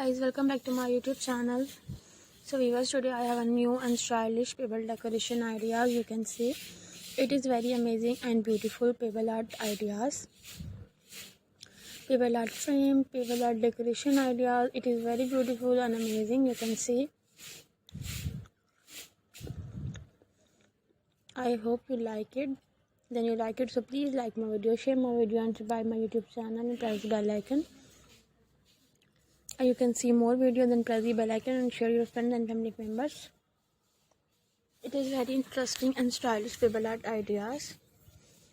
guys, welcome back to my YouTube channel. So viewers, today I have a new and stylish pebble decoration ideas. You can see it is very amazing and beautiful pebble art ideas, pebble art frame, pebble art decoration ideas. It is very beautiful and amazing. You can see. I hope you like it. Then you like it, so please like my video, share my video, and subscribe my YouTube channel and press the bell icon. And you can see more videos, then press the bell icon and share your friends and family members. It is very interesting and stylish pebble art ideas,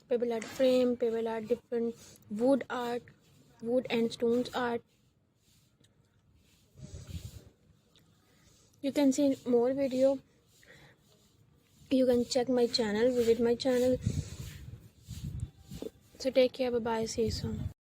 pebble art frame, pebble art different wood art, wood and stones art. You can see more video. You can check my channel, visit my channel. So take care, bye bye, see you soon.